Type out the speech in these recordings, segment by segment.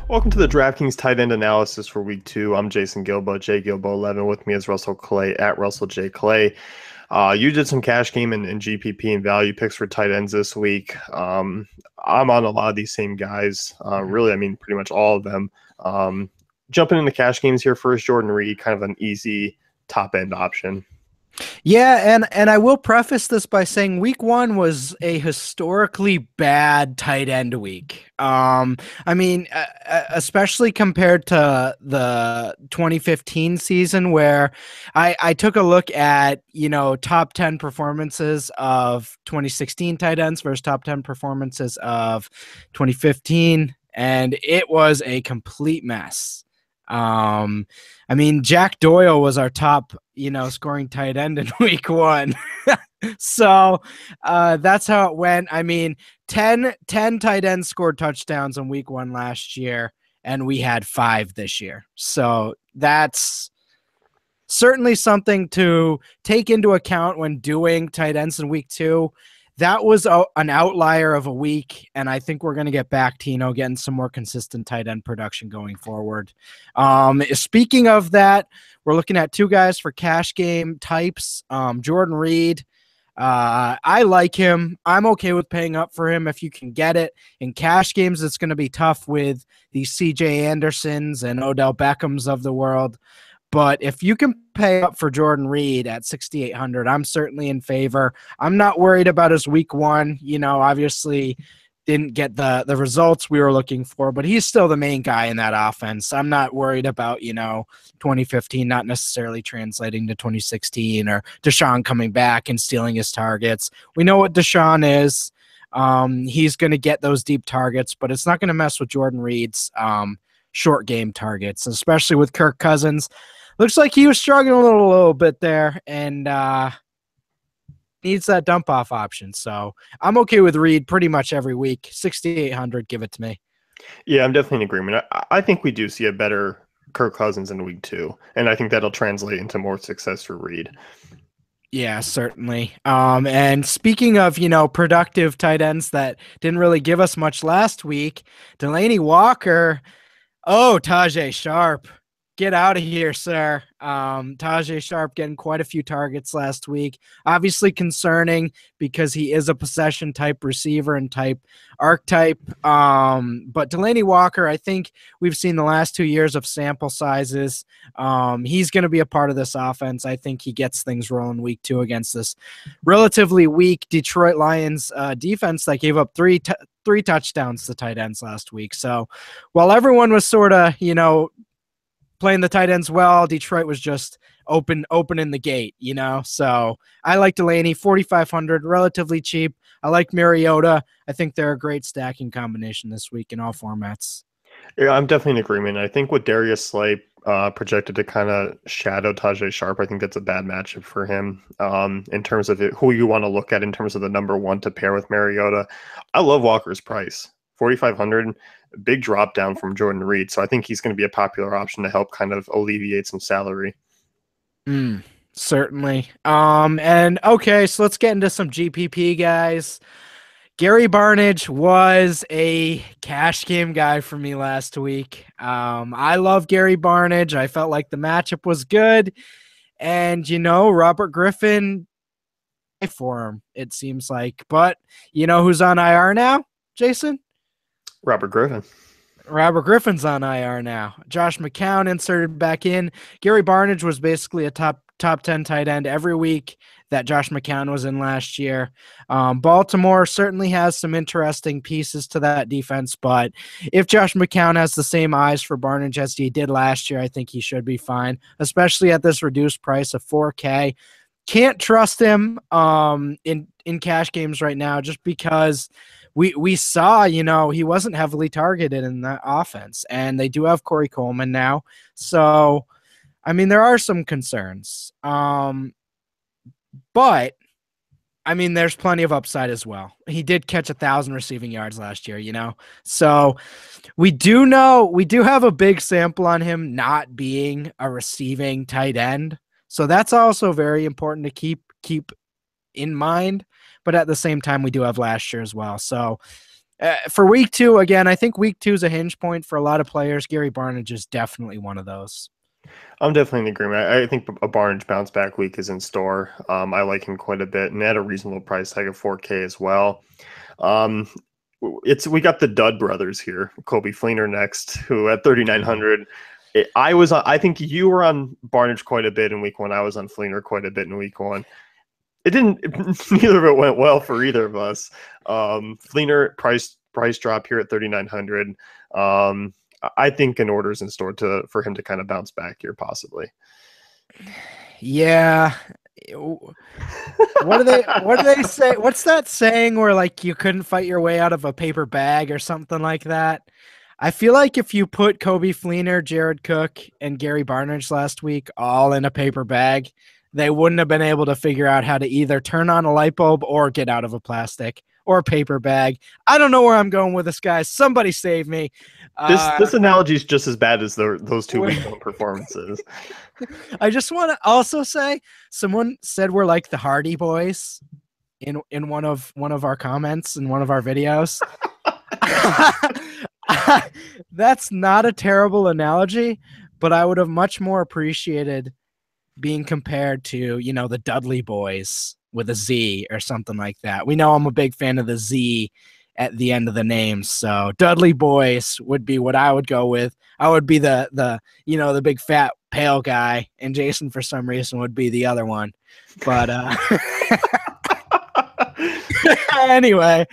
Welcome to the DraftKings tight end analysis for week 2. I'm Jason Gilbo, J Gilbo 11. With me is Russell Clay at Russell J Clay. You did some cash game and GPP and value picks for tight ends this week. I'm on a lot of these same guys. Really, I mean, pretty much all of them. Jumping into cash games here first, Jordan Reed, kind of an easy top end option. Yeah, and I will preface this by saying week one was a historically bad tight end week. Especially compared to the 2015 season where I took a look at, top 10 performances of 2016 tight ends versus top 10 performances of 2015, and it was a complete mess. Jack Doyle was our top, scoring tight end in week one. So that's how it went. 10 tight ends scored touchdowns in week one last year, and we had 5 this year. So that's certainly something to take into account when doing tight ends in week 2. That was an outlier of a week, and I think we're going to get back to, getting some more consistent tight end production going forward. Speaking of that, we're looking at 2 guys for cash game types. Jordan Reed, I like him. I'm okay with paying up for him if you can get it. In cash games, it's going to be tough with the C.J. Andersons and Odell Beckhams of the world. But if you can pay up for Jordan Reed at 6,800, I'm certainly in favor. I'm not worried about his week one. Obviously didn't get the results we were looking for, but he's still the main guy in that offense. I'm not worried about, 2015 not necessarily translating to 2016 or Deshaun coming back and stealing his targets. We know what Deshaun is. He's going to get those deep targets, but it's not going to mess with Jordan Reed's short game targets, especially with Kirk Cousins. Looks like he was struggling a little bit there and needs that dump off option. So I'm okay with Reed pretty much every week. 6,800, give it to me. Yeah, I'm definitely in agreement. I think we do see a better Kirk Cousins in week 2, and I think that'll translate into more success for Reed. Yeah, certainly. And speaking of, productive tight ends that didn't really give us much last week, Delanie Walker. Oh, Tajay Sharp. Get out of here, sir. Tajay Sharp getting quite a few targets last week. Obviously concerning because he is a possession type receiver and type archetype. But Delanie Walker, I think we've seen the last 2 years of sample sizes. He's going to be a part of this offense. I think he gets things rolling week 2 against this relatively weak Detroit Lions defense that gave up three touchdowns to tight ends last week. So while everyone was sort of, playing the tight ends well, Detroit was just opening the gate, So I like Delanie, 4,500, relatively cheap. I like Mariota. I think they're a great stacking combination this week in all formats. Yeah, I'm definitely in agreement. I think with Darius Slay projected to kind of shadow Tajay Sharp, I think that's a bad matchup for him in terms of who you want to look at in terms of the number one to pair with Mariota. I love Walker's price, 4,500. Big drop down from Jordan Reed. So I think he's going to be a popular option to help kind of alleviate some salary. Certainly. And okay, so let's get into some GPP guys. Gary Barnidge was a cash game guy for me last week. I love Gary Barnidge. I felt like the matchup was good. And, Robert Griffin for him, it seems like. But you know who's on IR now, Jason? Robert Griffin. Robert Griffin's on IR now. Josh McCown inserted back in. Gary Barnidge was basically a top 10 tight end every week that Josh McCown was in last year. Baltimore certainly has some interesting pieces to that defense, but if Josh McCown has the same eyes for Barnidge as he did last year, I think he should be fine, especially at this reduced price of $4K. Can't trust him in cash games right now just because we saw, he wasn't heavily targeted in that offense, and they do have Corey Coleman now. So, there are some concerns. But there's plenty of upside as well. He did catch 1,000 receiving yards last year, So we do have a big sample on him not being a receiving tight end. So that's also very important to keep in mind. But at the same time, we do have last year as well. So For week 2, again, I think week 2 is a hinge point for a lot of players. Gary Barnidge is definitely one of those. I'm definitely in agreement. I think a Barnage bounce back week is in store. I like him quite a bit and at a reasonable price tag of 4K as well. Um, we got the Dud brothers here, Kobe Fleener next, who at 3,900. I think you were on Barnage quite a bit in week 1. I was on Fleener quite a bit in week 1. It didn't. Neither of it went well for either of us. Fleener price drop here at 3,900. I think an order's in store for him to kind of bounce back here, possibly. Yeah. What do they say? What's that saying where like you couldn't fight your way out of a paper bag or something like that? I feel like if you put Kobe Fleener, Jared Cook, and Gary Barnidge last week all in a paper bag, they wouldn't have been able to figure out how to either turn on a light bulb or get out of a plastic or paper bag. I don't know where I'm going with this, guys. Somebody save me. This analogy is just as bad as those 2 week 1 performances. I just want to also say, someone said we're like the Hardy Boys in one of our comments in one of our videos. That's not a terrible analogy, but I would have much more appreciated being compared to, the Dudley Boys with a Z or something like that. We know I'm a big fan of the Z at the end of the name, so Dudley Boys would be what I would go with. I would be the big fat pale guy, and Jason for some reason would be the other one. But anyway,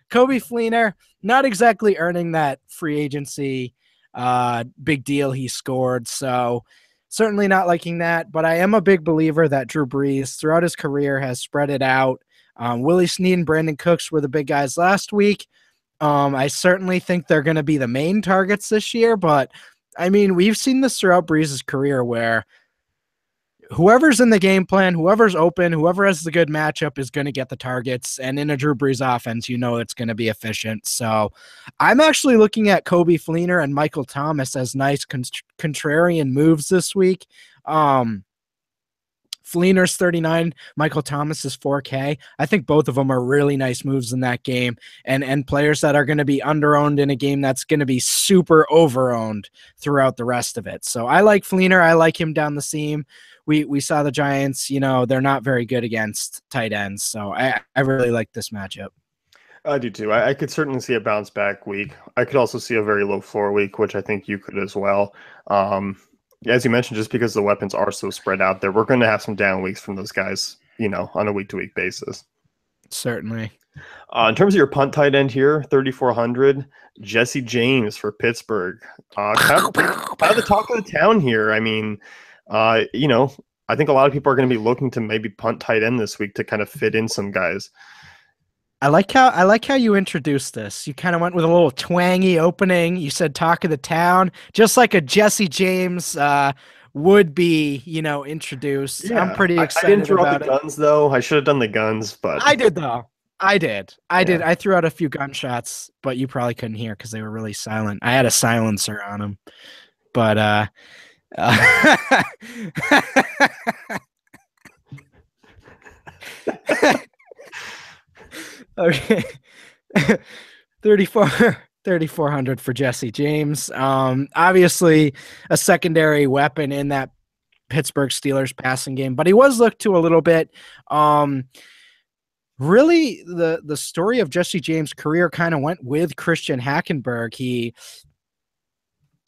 Kobe Fleener, not exactly earning that free agency big deal he scored, so certainly not liking that. But I am a big believer that Drew Brees throughout his career has spread it out. Willie Snead and Brandon Cooks were the big guys last week. I certainly think they're going to be the main targets this year, but I mean, we've seen this throughout Brees' career where whoever's in the game plan, whoever's open, whoever has the good matchup is going to get the targets. And in a Drew Brees offense, it's going to be efficient. So I'm actually looking at Kobe Fleener and Michael Thomas as nice contrarian moves this week. Fleener's 39, Michael Thomas is 4K. I think both of them are really nice moves in that game, and players that are going to be under-owned in a game that's going to be super over-owned throughout the rest of it. So I like Fleener. I like him down the seam. We saw the Giants, they're not very good against tight ends. So I really like this matchup. I do too. I could certainly see a bounce back week. I could also see a very low floor week, which I think you could as well. As you mentioned, just because the weapons are so spread out there, we're going to have some down weeks from those guys, on a week-to-week basis. Certainly. In terms of your punt tight end here, 3,400, Jesse James for Pittsburgh. Kind of the talk of the town here. I mean, I think a lot of people are going to be looking to maybe punt tight end this week to kind of fit in some guys. I like how you introduced this. You kind of went with a little twangy opening. You said talk of the town, just like a Jesse James would be, introduced. Yeah, I'm pretty excited. I didn't throw out the guns though. I should have done the guns, but I did though. I did. I threw out a few gunshots, but you probably couldn't hear because they were really silent. I had a silencer on them, but okay. 3,400 for Jesse James. Obviously a secondary weapon in that Pittsburgh Steelers passing game, but he was looked to a little bit. Really the story of Jesse James' career kind of went with Christian Hackenberg.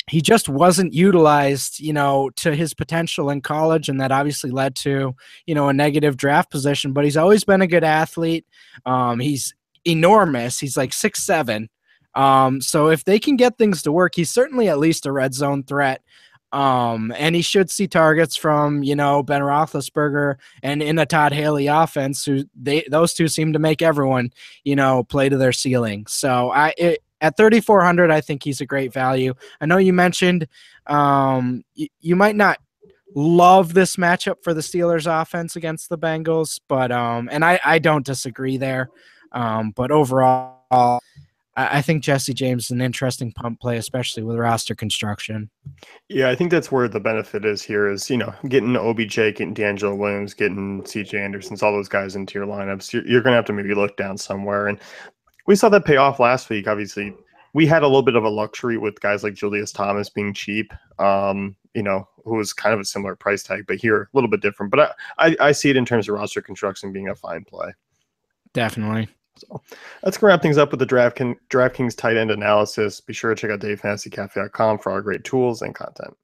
He just wasn't utilized, to his potential in college, and that obviously led to, a negative draft position, but he's always been a good athlete. He's enormous. He's like 6'7". So if they can get things to work, he's certainly at least a red zone threat. And he should see targets from, Ben Roethlisberger and in a Todd Haley offense, those two seem to make everyone, play to their ceiling. So at 3,400, I think he's a great value. I know you mentioned you might not love this matchup for the Steelers offense against the Bengals, but and I don't disagree there. But overall, I think Jesse James is an interesting pump play, especially with roster construction. Yeah, I think that's where the benefit is here is, getting OBJ, getting D'Angelo Williams, getting CJ Anderson's, all those guys into your lineups. You're going to have to maybe look down somewhere. And we saw that pay off last week. Obviously, we had a little bit of a luxury with guys like Julius Thomas being cheap, who was kind of a similar price tag, but here a little bit different. But I see it in terms of roster construction being a fine play. Definitely. So that's going to wrap things up with the DraftKings tight end analysis. Be sure to check out DaveFantasyCafe.com for our great tools and content.